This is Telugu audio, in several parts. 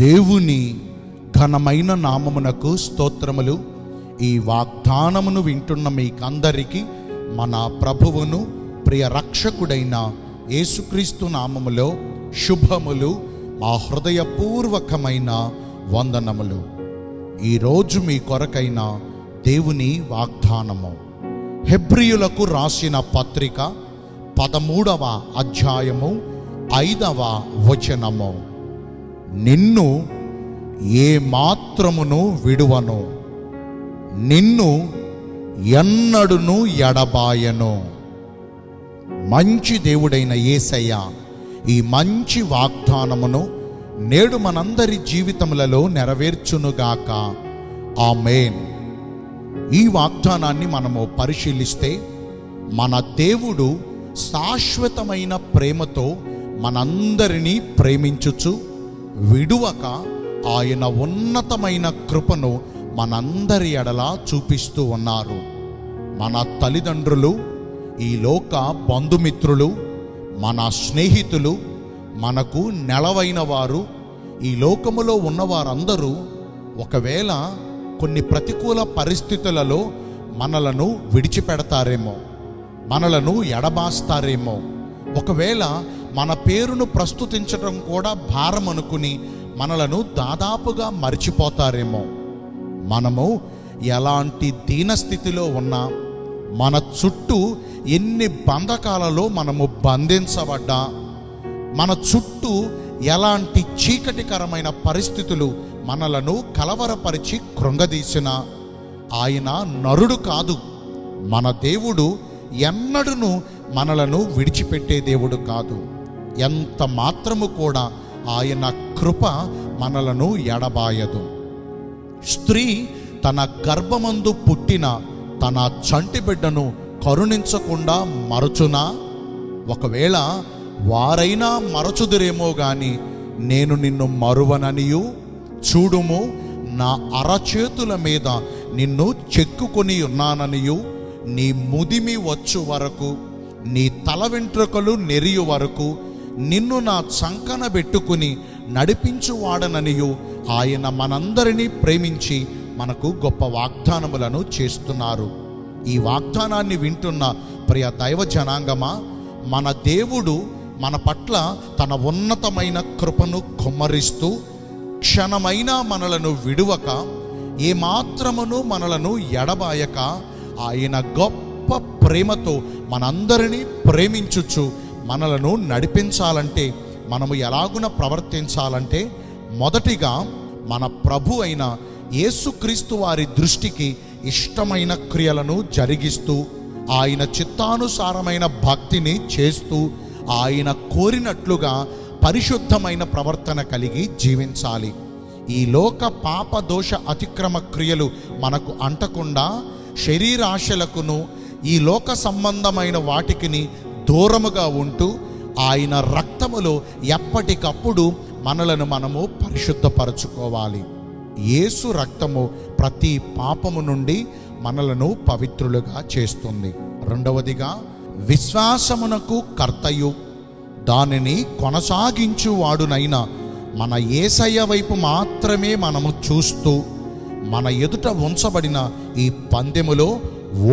దేవుని ఘనమైన నామమునకు స్తోత్రములు. ఈ వాగ్దానమును వింటున్న మీకందరికీ మన ప్రభువును ప్రియ రక్షకుడైన యేసుక్రీస్తు నామములో శుభములు, మా హృదయపూర్వకమైన వందనములు. ఈరోజు మీ కొరకైన దేవుని వాగ్దానము హెబ్రీయులకు రాసిన పత్రిక 13వ అధ్యాయము 5వ వచనము. నిన్ను ఏ మాత్రమును విడువను, నిన్ను ఎన్నడును ఎడబాయను. మంచి దేవుడైన యేసయ్య ఈ మంచి వాగ్దానమును నేడు మనందరి జీవితములలో నెరవేర్చునుగాక. ఆమేన్. ఈ వాగ్దానాన్ని మనము పరిశీలిస్తే, మన దేవుడు శాశ్వతమైన ప్రేమతో మనందరినీ ప్రేమించుచు విడువక ఆయన ఉన్నతమైన కృపను మనందరి ఎడల చూపిస్తూ ఉన్నారు. మన తల్లిదండ్రులు, ఈ లోక బంధుమిత్రులు, మన స్నేహితులు, మనకు నెలవైన వారు, ఈ లోకములో ఉన్నవారందరూ ఒకవేళ కొన్ని ప్రతికూల పరిస్థితులలో మనలను విడిచిపెడతారేమో, మనలను ఎడబాస్తారేమో, ఒకవేళ మన పేరును ప్రస్తుతించడం కూడా భారం అనుకుని మనలను దాదాపుగా మర్చిపోతారేమో. మనము ఎలాంటి దీనస్థితిలో ఉన్నా, మన చుట్టూ ఎన్ని బంధకాలలో మనము బంధించబడ్డా, మన చుట్టూ ఎలాంటి చీకటికరమైన పరిస్థితులు మనలను కలవరపరిచి కృంగదీసిన, ఆయన నరుడు కాదు. మన దేవుడు ఎన్నడూను మనలను విడిచిపెట్టే దేవుడు కాదు. ఎంత మాత్రము కూడా ఆయన కృప మనలను ఎడబాయదు. స్త్రీ తన గర్భమందు పుట్టిన తన చంటి బిడ్డను కరుణించకుండా మరచునా? ఒకవేళ వారైనా మరచుదురేమో గాని, నేను నిన్ను మరువననియు, చూడుము నా అరచేతుల మీద నిన్ను చెక్కుకొని ఉన్నాననియు, నీ ముదిమి వచ్చు వరకు, నీ తల వెంట్రుకలు నెరియు వరకు నిన్ను నా చంకన పెట్టుకుని నడిపించువాడననియు ఆయన మనందరినీ ప్రేమించి మనకు గొప్ప వాగ్దానములను చేస్తున్నారు. ఈ వాగ్దానాన్ని వింటున్న ప్రియ దైవ జనాంగమా, మన దేవుడు మన పట్ల తన ఉన్నతమైన కృపను కుమ్మరిస్తూ క్షణమైనా మనలను విడువక, ఏమాత్రమును మనలను ఎడబాయక, ఆయన గొప్ప ప్రేమతో మనందరినీ ప్రేమించుచు మనలను నడిపించాలంటే మనము ఎలాగున ప్రవర్తించాలంటే, మొదటిగా మన ప్రభు అయిన యేసుక్రీస్తు వారి దృష్టికి ఇష్టమైన క్రియలను జరిగిస్తూ, ఆయన చిత్తానుసారమైన భక్తిని చేస్తూ, ఆయన కోరినట్లుగా పరిశుద్ధమైన ప్రవర్తన కలిగి జీవించాలి. ఈ లోక పాప దోష అతిక్రమ క్రియలు మనకు అంటకుండా శరీరాశలకును ఈ లోక సంబంధమైన వాటికిని దూరముగా ఉంటూ, ఆయన రక్తములో ఎప్పటికప్పుడు మనలను మనము పరిశుద్ధపరచుకోవాలి. యేసు రక్తము ప్రతి పాపము నుండి మనలను పవిత్రులుగా చేస్తుంది. రెండవదిగా, విశ్వాసమునకు కర్తయు దానిని కొనసాగించువాడునైన మన యేసయ్య వైపు మాత్రమే మనము చూస్తూ, మన ఎదుట ఉంచబడిన ఈ పందెములో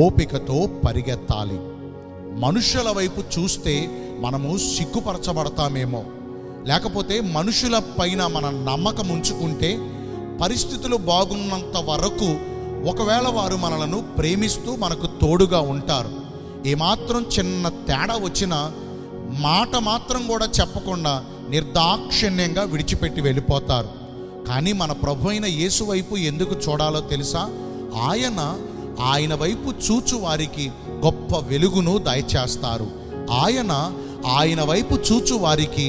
ఓపికతో పరిగెత్తాలి. మనుషుల వైపు చూస్తే మనము సిగ్గుపరచబడతామేమో, లేకపోతే మనుషుల పైన మన నమ్మకం ఉంచుకుంటే పరిస్థితులు బాగున్నంత వరకు ఒకవేళ వారు మనలను ప్రేమిస్తూ మనకు తోడుగా ఉంటారు. ఏమాత్రం చిన్న తేడా వచ్చినా మాట మాత్రం కూడా చెప్పకుండా నిర్దాక్షిణ్యంగా విడిచిపెట్టి వెళ్ళిపోతారు. కానీ మన ప్రభు అయిన యేసు వైపు ఎందుకు చూడాలో తెలుసా? ఆయన వైపు చూచు వారికి గొప్ప వెలుగును దయచేస్తారు. ఆయన వైపు చూచు వారికి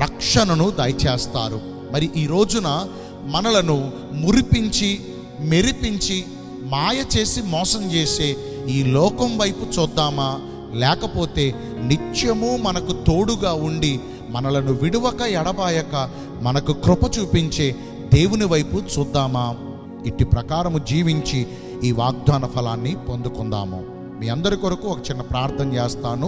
రక్షణను దయచేస్తారు. మరి ఈ రోజున మనలను మురిపించి, మెరిపించి, మాయ చేసి మోసం చేసే ఈ లోకం వైపు చూద్దామా, లేకపోతే నిత్యము మనకు తోడుగా ఉండి మనలను విడువక ఎడబాయక మనకు కృప చూపించే దేవుని వైపు చూద్దామా? ఇట్టి ప్రకారము జీవించి ఈ వాగ్దాన ఫలాన్ని పొందుకుందాము. మీ అందరి కొరకు ఒక చిన్న ప్రార్థన చేస్తాను.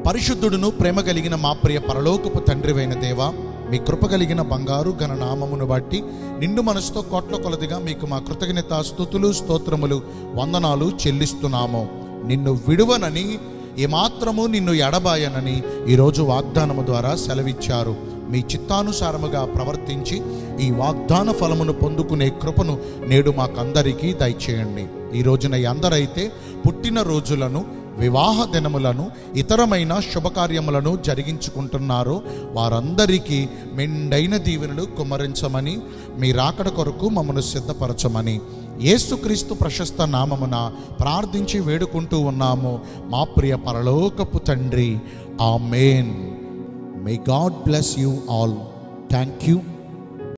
పరిశుద్ధుడును ప్రేమ కలిగిన మా ప్రియ పరలోకపు తండ్రివైన దేవా, మీ కృప కలిగిన బంగారు ఘన నామమును బట్టి నిండు మనసుతో కోట్ల కొలదిగా మీకు మా కృతజ్ఞత స్తుతులు స్తోత్రములు వందనాలు చెల్లిస్తున్నాము. నిన్ను విడువనని, ఏమాత్రము నిన్ను ఎడబాయనని ఈరోజు వాగ్దానము ద్వారా సెలవిచ్చారు. మీ చిత్తానుసారముగా ప్రవర్తించి ఈ వాగ్దాన ఫలమును పొందుకునే కృపను నేడు మాకందరికీ దయచేయండి. ఈ రోజున అందరైతే పుట్టిన రోజులను, వివాహ దినములను, ఇతరమైన శుభకార్యములను జరిగించుకుంటున్నారో వారందరికీ మెండైన దీవెనలు కుమ్మరించమని, మీ రాకడ కొరకు మమ్మను సిద్ధపరచమని యేసుక్రీస్తు ప్రశస్త నామమున ప్రార్థించి వేడుకుంటూ ఉన్నాము మా ప్రియ పరలోకపు తండ్రి. ఆమేన్. May God bless you all. Thank you.